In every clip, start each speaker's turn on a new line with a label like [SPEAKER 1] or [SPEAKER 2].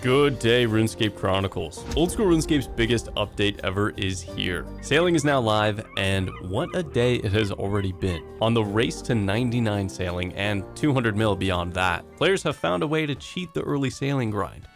[SPEAKER 1] Good day, RuneScape Chronicles. Old school RuneScape's biggest update ever is here. Sailing is now live, and what a day it has already been. On the race to 99 sailing and 200 mil beyond that, players have found a way to cheat the early sailing grind.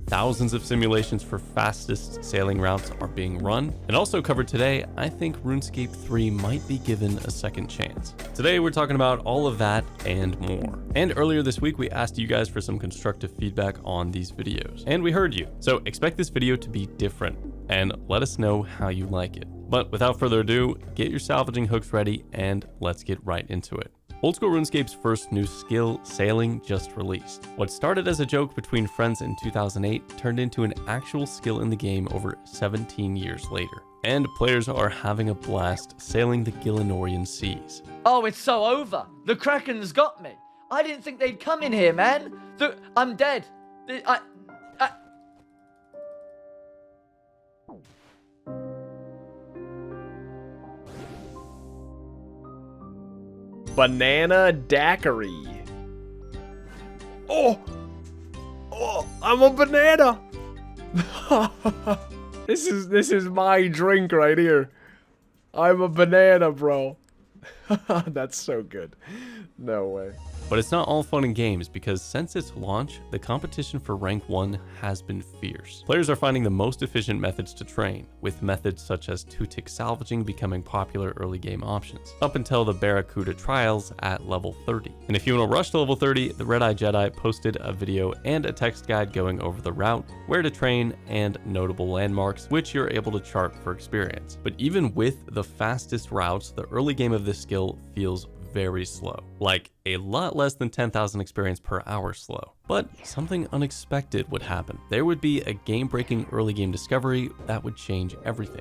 [SPEAKER 1] Thousands of simulations for fastest sailing routes are being run. And also covered today, I think RuneScape 3 might be given a second chance. Today we're talking about all of that and more. And earlier this week we asked you guys for some constructive feedback on these videos, and we heard you. So expect this video to be different and let us know how you like it. But without further ado, get your salvaging hooks ready and let's get right into it. Old school RuneScape's first new skill, Sailing, just released. What started as a joke between friends in 2008 turned into an actual skill in the game over 17 years later. And players are having a blast sailing the Gillinorian seas.
[SPEAKER 2] Oh, it's so over. The Kraken's got me. I didn't think they'd come in here, man. I'm dead.
[SPEAKER 3] Banana daiquiri. Oh, I'm a banana. This is my drink right here. I'm a banana, bro. That's so good. No way.
[SPEAKER 1] But it's not all fun and games, because since its launch, the competition for rank 1 has been fierce. Players are finding the most efficient methods to train, with methods such as 2-tick salvaging becoming popular early game options, up until the Barracuda trials at level 30. And if you want to rush to level 30, the Red-Eye Jedi posted a video and a text guide going over the route, where to train, and notable landmarks, which you're able to chart for experience. But even with the fastest routes, the early game of this skill feels very slow, like a lot less than 10,000 experience per hour slow. But something unexpected would happen. There would be a game-breaking early game discovery that would change everything.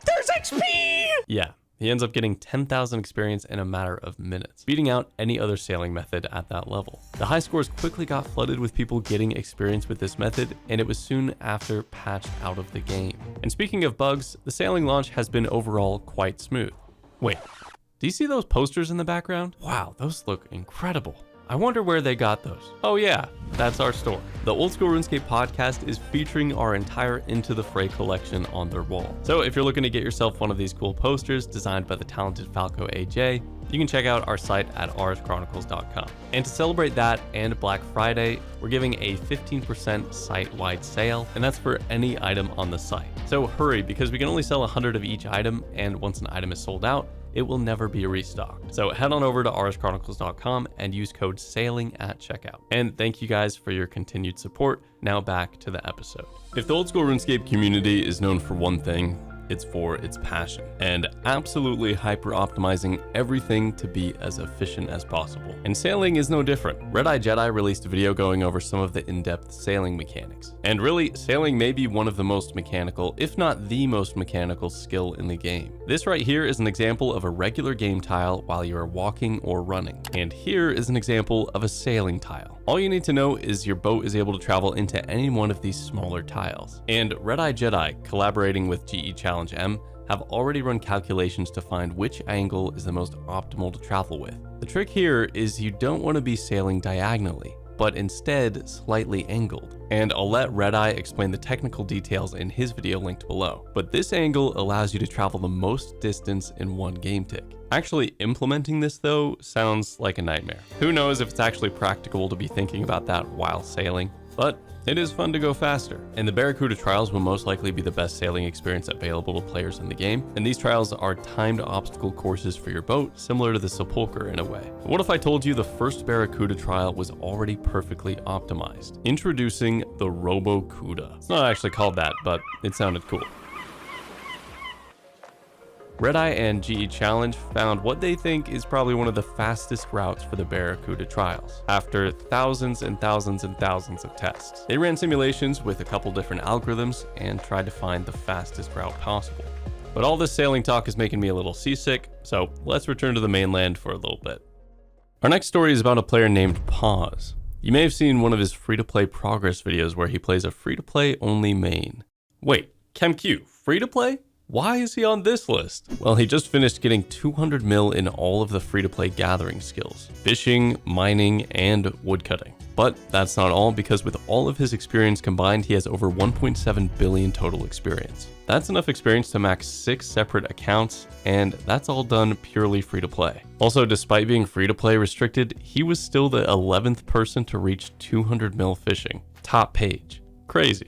[SPEAKER 3] There's XP!
[SPEAKER 1] Yeah. He ends up getting 10,000 experience in a matter of minutes, beating out any other sailing method at that level. The high scores quickly got flooded with people getting experience with this method, and it was soon after patched out of the game. And speaking of bugs, the sailing launch has been overall quite smooth. Wait, do you see those posters in the background? Wow, those look incredible. I wonder where they got those. Oh yeah, that's our store. The Old School RuneScape podcast is featuring our entire Into the Fray collection on their wall. So if you're looking to get yourself one of these cool posters designed by the talented Falco AJ, you can check out our site at rschronicles.com. And to celebrate that and Black Friday, we're giving a 15% site-wide sale, and that's for any item on the site. So hurry, because we can only sell 100 of each item, and once an item is sold out, it will never be restocked. So head on over to rschronicles.com and use code SAILING at checkout. And thank you guys for your continued support. Now back to the episode. If the Old School RuneScape community is known for one thing, it's for its passion and absolutely hyper optimizing everything to be as efficient as possible. And sailing is no different. Red-Eye Jedi released a video going over some of the in-depth sailing mechanics. And really, sailing may be one of the most mechanical, if not the most mechanical skill in the game. This right here is an example of a regular game tile while you are walking or running. And here is an example of a sailing tile. All you need to know is your boat is able to travel into any one of these smaller tiles. And Red-Eye Jedi, collaborating with GE Challenge M, have already run calculations to find which angle is the most optimal to travel with. The trick here is you don't want to be sailing diagonally, but instead slightly angled. And I'll let Red-Eye explain the technical details in his video linked below. But this angle allows you to travel the most distance in one game tick. Actually implementing this though sounds like a nightmare. Who knows if it's actually practical to be thinking about that while sailing, but it is fun to go faster. And the Barracuda trials will most likely be the best sailing experience available to players in the game. And these trials are timed obstacle courses for your boat, similar to the Sepulcher in a way. But what if I told you the first Barracuda trial was already perfectly optimized? Introducing the Robocuda. It's not actually called that, but it sounded cool. Red-Eye and GE Challenge found what they think is probably one of the fastest routes for the Barracuda trials, after thousands and thousands and thousands of tests. They ran simulations with a couple different algorithms and tried to find the fastest route possible. But all this sailing talk is making me a little seasick, so let's return to the mainland for a little bit. Our next story is about a player named Pawz. You may have seen one of his free-to-play progress videos where he plays a free-to-play only main. Wait, ChemQ, free-to-play? Why is he on this list? Well, he just finished getting 200 mil in all of the free-to-play gathering skills: fishing, mining, and woodcutting. But that's not all, because with all of his experience combined, he has over 1.7 billion total experience. That's enough experience to max 6 separate accounts, and that's all done purely free-to-play. Also, despite being free-to-play restricted, he was still the 11th person to reach 200 mil fishing. Top page. Crazy.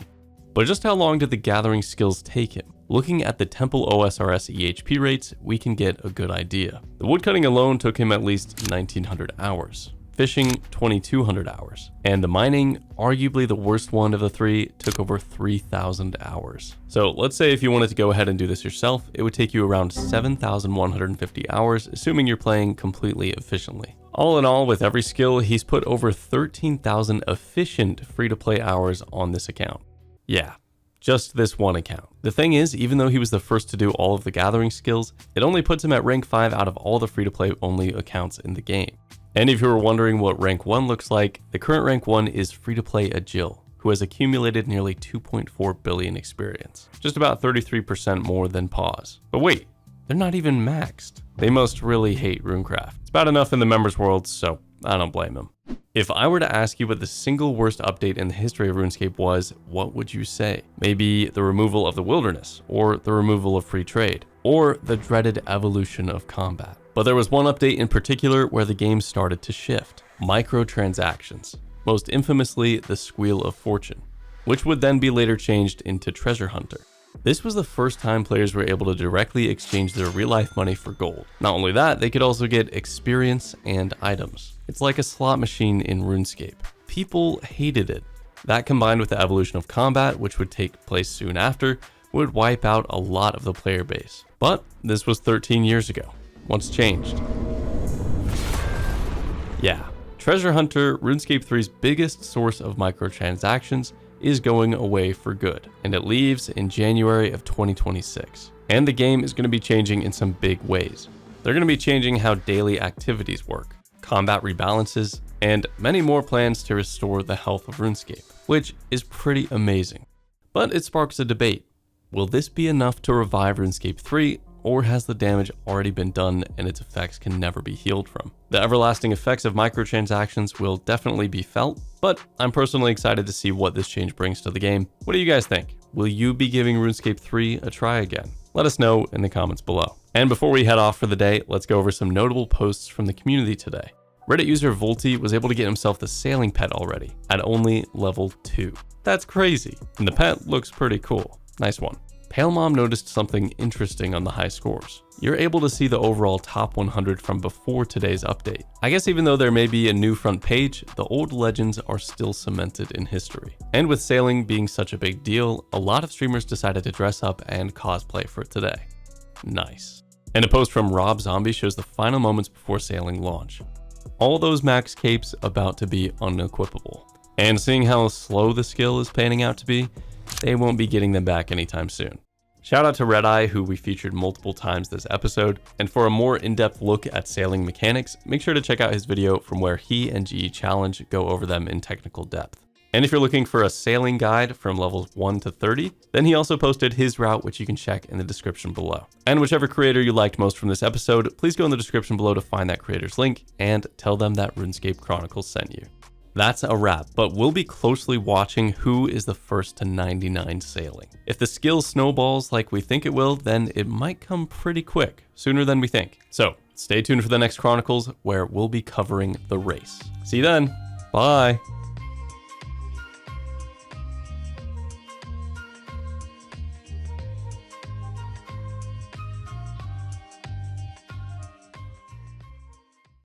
[SPEAKER 1] But just how long did the gathering skills take him? Looking at the Temple OSRS EHP rates, we can get a good idea. The woodcutting alone took him at least 1900 hours. Fishing, 2200 hours. And the mining, arguably the worst one of the three, took over 3000 hours. So let's say if you wanted to go ahead and do this yourself, it would take you around 7150 hours, assuming you're playing completely efficiently. All in all, with every skill, he's put over 13,000 efficient free-to-play hours on this account. Yeah, just this one account. The thing is, even though he was the first to do all of the gathering skills, it only puts him at rank 5 out of all the free-to-play only accounts in the game. And if you were wondering what rank 1 looks like, the current rank 1 is free-to-play Agil, who has accumulated nearly 2.4 billion experience, just about 33% more than Pawz. But wait, they're not even maxed. They must really hate Runecraft. It's bad enough in the members world, so I don't blame them. If I were to ask you what the single worst update in the history of RuneScape was, what would you say? Maybe the removal of the wilderness, or the removal of free trade, or the dreaded evolution of combat. But there was one update in particular where the game started to shift: microtransactions, most infamously the Squeal of Fortune, which would then be later changed into Treasure Hunter. This was the first time players were able to directly exchange their real-life money for gold. Not only that, they could also get experience and items. It's like a slot machine in RuneScape. People hated it. That, combined with the evolution of combat, which would take place soon after, would wipe out a lot of the player base. But this was 13 years ago. What's changed? Yeah, Treasure Hunter, RuneScape 3's biggest source of microtransactions, is going away for good, and it leaves in January of 2026. And the game is going to be changing in some big ways. They're going to be changing how daily activities work, combat rebalances, and many more plans to restore the health of RuneScape, which is pretty amazing. But it sparks a debate. Will this be enough to revive RuneScape 3, or has the damage already been done and its effects can never be healed from? The everlasting effects of microtransactions will definitely be felt, but I'm personally excited to see what this change brings to the game. What do you guys think? Will you be giving RuneScape 3 a try again? Let us know in the comments below. And before we head off for the day, let's go over some notable posts from the community today. Reddit user Volti was able to get himself the sailing pet already, at only level 2. That's crazy, and the pet looks pretty cool. Nice one. Pale Mom noticed something interesting on the high scores. You're able to see the overall top 100 from before today's update. I guess even though there may be a new front page, the old legends are still cemented in history. And with sailing being such a big deal, a lot of streamers decided to dress up and cosplay for today. Nice. And a post from Rob Zombie shows the final moments before sailing launch. All those max capes about to be unequipable. And seeing how slow the skill is panning out to be, they won't be getting them back anytime soon. Shout out to Redeye, who we featured multiple times this episode, and for a more in-depth look at sailing mechanics, make sure to check out his video from where he and GE Challenge go over them in technical depth. And if you're looking for a sailing guide from levels 1 to 30, then he also posted his route, which you can check in the description below. And whichever creator you liked most from this episode, please go in the description below to find that creator's link and tell them that RuneScape Chronicles sent you. That's a wrap, but we'll be closely watching who is the first to 99 sailing. If the skill snowballs like we think it will, then it might come pretty quick, sooner than we think. So stay tuned for the next Chronicles, where we'll be covering the race. See you then. Bye.